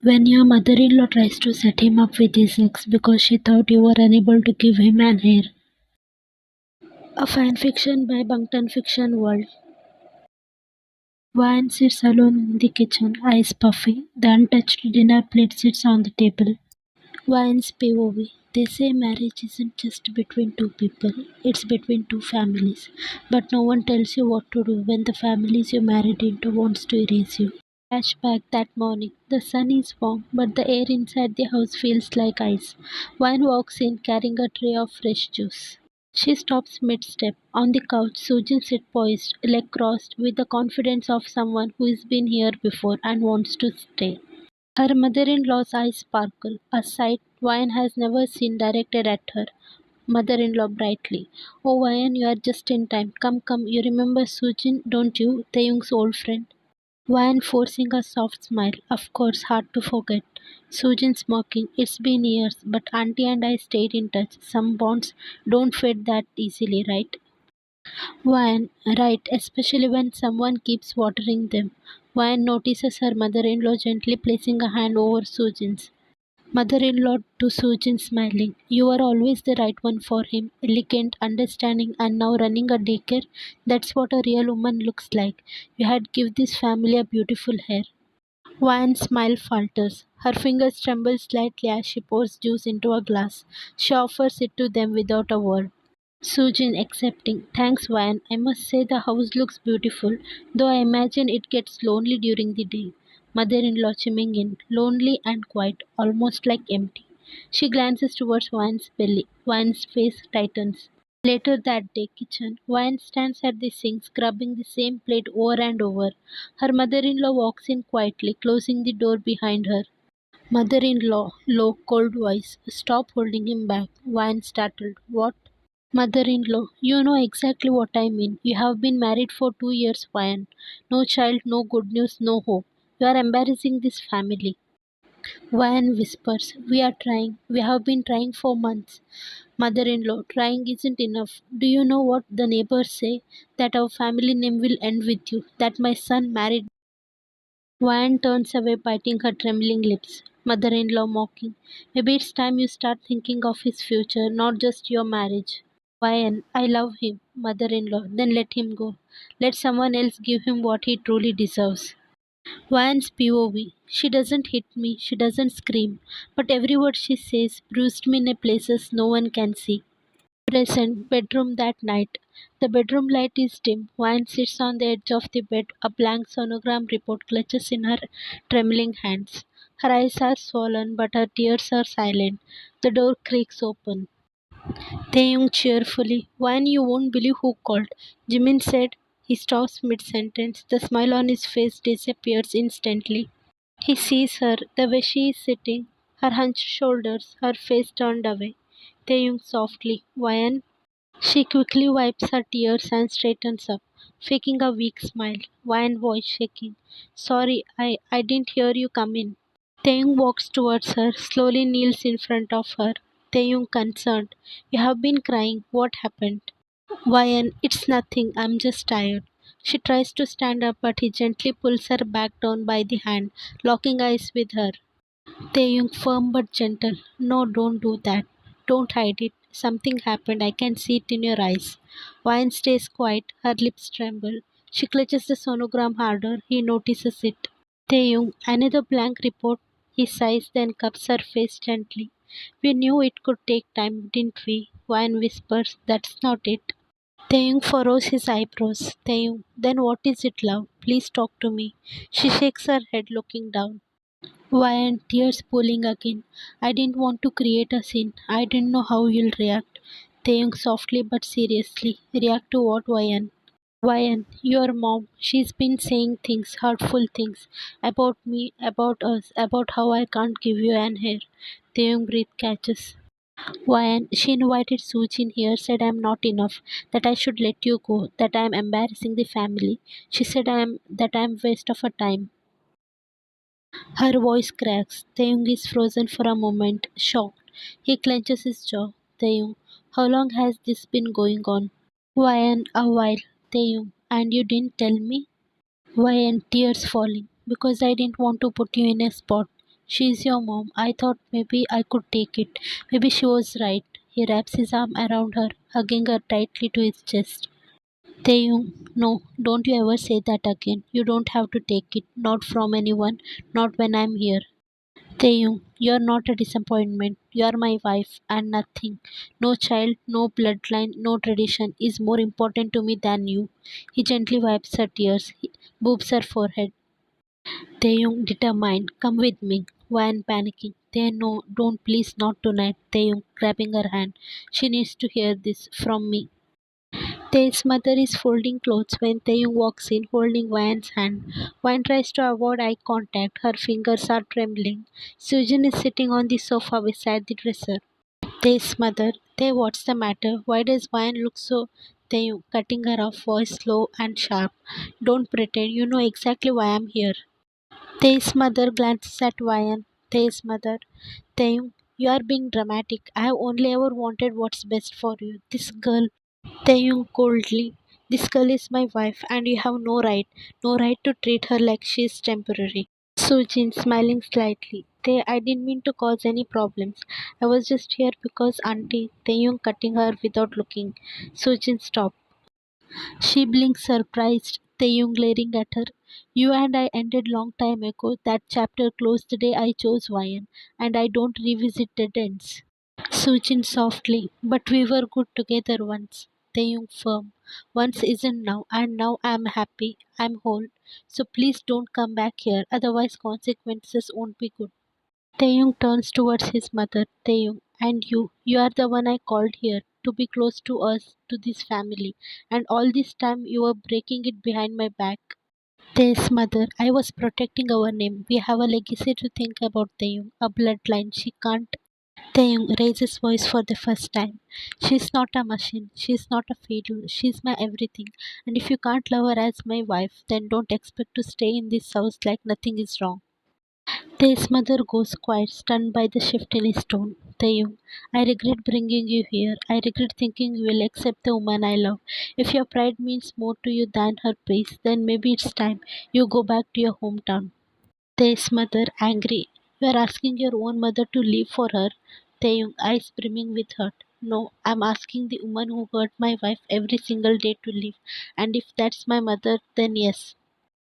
When your mother-in-law tries to set him up with his ex because she thought you were unable to give him an heir. A fanfiction by Bangtan Fiction World. Vine sits alone in the kitchen, eyes puffy. The untouched dinner plate sits on the table. Vine's POV. They say marriage isn't just between two people, it's between two families. But no one tells you what to do when the families you married into wants to erase you. Flashback that morning. The sun is warm, but the air inside the house feels like ice. Vine walks in carrying a tray of fresh juice. She stops mid-step. On the couch, Sujin sits poised, leg crossed, with the confidence of someone who has been here before and wants to stay. Her mother-in-law's eyes sparkle, a sight Vine has never seen directed at her. Mother-in-law brightly. Oh, Vine, you are just in time. Come, come. You remember Sujin, don't you? Taehyung's old friend. Vine forcing a soft smile. Of course, hard to forget. Sujin smirking. It's been years, but Auntie and I stayed in touch. Some bonds don't fade that easily, right? Vine, right, especially when someone keeps watering them. Vine notices her mother-in-law gently placing a hand over Sujin's. Mother-in-law to Sujin smiling. You are always the right one for him. Elegant, understanding, and now running a daycare. That's what a real woman looks like. You had give this family a beautiful hair. Vine's smile falters. Her fingers tremble slightly as she pours juice into a glass. She offers it to them without a word. Sujin accepting. Thanks, Vine. I must say the house looks beautiful, though I imagine it gets lonely during the day. Mother in law chiming in. Lonely and quiet, almost like empty. She glances towards Vine's belly. Vine's face tightens. Later that day, kitchen. Vine stands at the sink, scrubbing the same plate over and over. Her mother in law walks in quietly, closing the door behind her. Mother in law, low, cold voice. Stop holding him back. Vine startled. What? Mother-in-law, you know exactly what I mean. You have been married for 2 years, Ryan. No child, no good news, no hope. You are embarrassing this family. Ryan whispers, we are trying. We have been trying for months. Mother-in-law, trying isn't enough. Do you know what the neighbors say? That our family name will end with you. That my son married. Ryan turns away, biting her trembling lips. Mother-in-law mocking. Maybe it's time you start thinking of his future, not just your marriage. Ryan, I love him, mother in law, then let him go. Let someone else give him what he truly deserves. Ryan's POV. She doesn't hit me, she doesn't scream, but every word she says bruised me in places no one can see. Present bedroom that night. The bedroom light is dim. Ryan sits on the edge of the bed, a blank sonogram report clutches in her trembling hands. Her eyes are swollen, but her tears are silent. The door creaks open. Taehyung cheerfully. One you won't believe who called. Jimin said. He stops mid-sentence. The smile on his face disappears instantly. He sees her, the way she is sitting, her hunched shoulders, her face turned away. Taehyung softly. Wayan. She quickly wipes her tears and straightens up, faking a weak smile. Wayan voice shaking. Sorry, I didn't hear you come in. Taeyong walks towards her, slowly kneels in front of her. Taeyong concerned. You have been crying. What happened? Vian, it's nothing. I'm just tired. She tries to stand up, but he gently pulls her back down by the hand, locking eyes with her. Taeyong firm but gentle. No, don't do that. Don't hide it. Something happened. I can see it in your eyes. Vian stays quiet. Her lips tremble. She clutches the sonogram harder. He notices it. Taeyong, another blank report. He sighs, then cups her face gently. We knew it could take time, didn't we? Vine whispers, that's not it. Taeyong furrows his eyebrows. Taeyong, then what is it, love? Please talk to me. She shakes her head, looking down. Vine, tears pooling again. I didn't want to create a scene. I didn't know how you'll react. Taeyong softly but seriously. React to what, Vine? Ryan, your mom, she's been saying things, hurtful things about me, about us, about how I can't give you an hair. The young breath catches. Ryan, she invited Sujin here, said I'm not enough, that I should let you go, that I'm embarrassing the family. She said I'm waste of her time. Her voice cracks. Taeyong is frozen for a moment, shocked. He clenches his jaw. Taeyong, how long has this been going on? Ryan, a while. Taeyong, and you didn't tell me? Why and tears falling? Because I didn't want to put you in a spot. She's your mom. I thought maybe I could take it. Maybe she was right. He wraps his arm around her, hugging her tightly to his chest. Taeyong, no, don't you ever say that again. You don't have to take it. Not from anyone. Not when I'm here. Taeyong, you're not a disappointment. You're my wife, and nothing, no child, no bloodline, no tradition is more important to me than you. He gently wipes her tears, he boobs her forehead. Taeyong, determined, come with me. Van panicking. They no, don't please, not tonight. Taeyong, grabbing her hand. She needs to hear this from me. Tae's mother is folding clothes when Taeyong walks in, holding Van's hand. Van tries to avoid eye contact. Her fingers are trembling. Susan is sitting on the sofa beside the dresser. Tae's mother, Tae, what's the matter? Why does Van look so? Taeyong, cutting her off, voice slow and sharp. Don't pretend. You know exactly why I'm here. Tae's mother glances at Vayan. Tae's mother, Taeyong, you are being dramatic. I have only ever wanted what's best for you. This girl. Taeyong coldly, this girl is my wife and you have no right to treat her like she is temporary. Sujin smiling slightly. Tae, I didn't mean to cause any problems. I was just here because Auntie Taeyong cutting her without looking. Sujin stopped. She blinked surprised. Taeyong glaring at her. You and I ended long time ago. That chapter closed the day I chose Vayan, and I don't revisit dead ends. Sujin softly, but we were good together once. Taeyong firm. Once isn't now, and now I'm happy. I'm whole. So please don't come back here, otherwise consequences won't be good. Taeyong turns towards his mother. Taeyong, and you are the one I called here to be close to us, to this family, and all this time you were breaking it behind my back. Tae's mother, I was protecting our name. We have a legacy to think about, Taeyong, a bloodline. She can't. Taeyong raises voice for the first time. She's not a machine. She's not a fiddle. She's my everything. And if you can't love her as my wife, then don't expect to stay in this house like nothing is wrong. Tae's mother goes quiet, stunned by the shift in his tone. Taeyong, I regret bringing you here. I regret thinking you will accept the woman I love. If your pride means more to you than her praise, then maybe it's time you go back to your hometown. Tae's mother, angry. You are asking your own mother to leave for her. Taeyong, eyes brimming with hurt. No, I'm asking the woman who hurt my wife every single day to leave. And if that's my mother, then yes.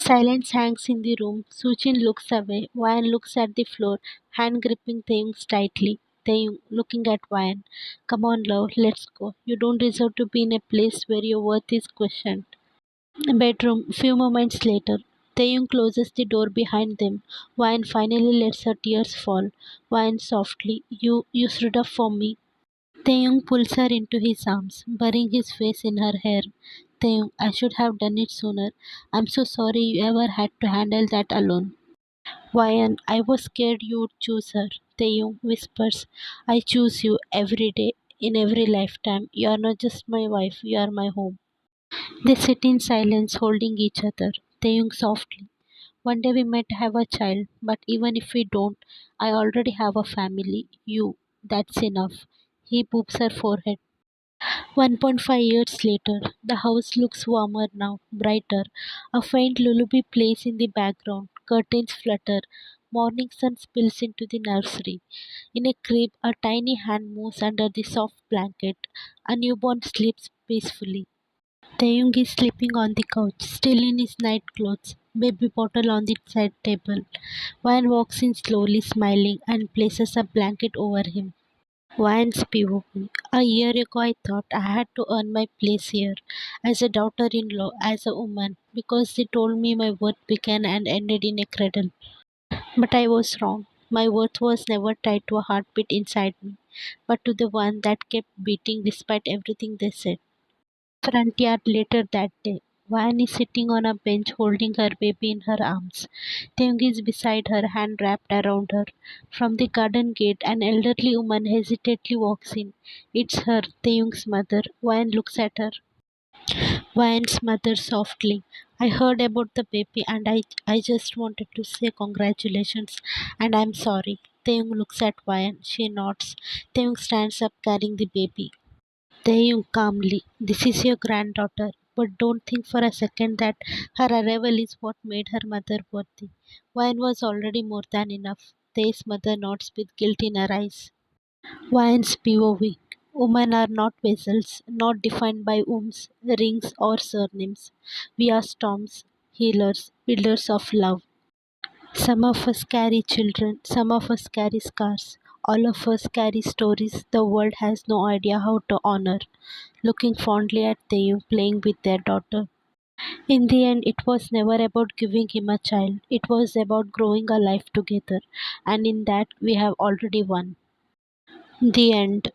Silence hangs in the room. Suchin looks away. Wayan looks at the floor, hand gripping Taeyong tightly. Taeyong looking at Wayan. Come on, love, let's go. You don't deserve to be in a place where your worth is questioned. Bedroom. Few moments later. Taeyong closes the door behind them. Wayan finally lets her tears fall. Wayan softly. You stood up for me. Taeyong pulls her into his arms, burying his face in her hair. Taeyong, I should have done it sooner. I'm so sorry you ever had to handle that alone. Wayan, I was scared you'd choose her. Taeyong whispers, I choose you every day, in every lifetime. You are not just my wife, you are my home. They sit in silence, holding each other. Taeyong softly. One day we might have a child, but even if we don't, I already have a family. You. That's enough. He poops her forehead. 1.5 years later, the house looks warmer now, brighter. A faint lullaby plays in the background. Curtains flutter. Morning sun spills into the nursery. In a crib, a tiny hand moves under the soft blanket. A newborn sleeps peacefully. Taeyong is sleeping on the couch, still in his night clothes, baby bottle on the side table. Van walks in slowly, smiling, and places a blanket over him. Van's POV. A year ago, I thought I had to earn my place here, as a daughter in law, as a woman, because they told me my worth began and ended in a cradle. But I was wrong. My worth was never tied to a heartbeat inside me, but to the one that kept beating despite everything they said. Front yard later that day. Van is sitting on a bench holding her baby in her arms. Taeyong is beside her, hand wrapped around her. From the garden gate, an elderly woman hesitantly walks in. It's her, Taeyong's mother. Van looks at her. Van's mother softly. I heard about the baby and I just wanted to say congratulations and I'm sorry. Taeyong looks at Van. She nods. Taeyong stands up carrying the baby. Taeyong calmly, this is your granddaughter, but don't think for a second that her arrival is what made her mother worthy. Wine was already more than enough. Tay's mother nods with guilt in her eyes. Vine's POV. Women are not vessels, not defined by wombs, rings, or surnames. We are storms, healers, builders of love. Some of us carry children, some of us carry scars. All of us carry stories the world has no idea how to honor. Looking fondly at Taehyung playing with their daughter. In the end, it was never about giving him a child. It was about growing a life together. And in that, we have already won. The end.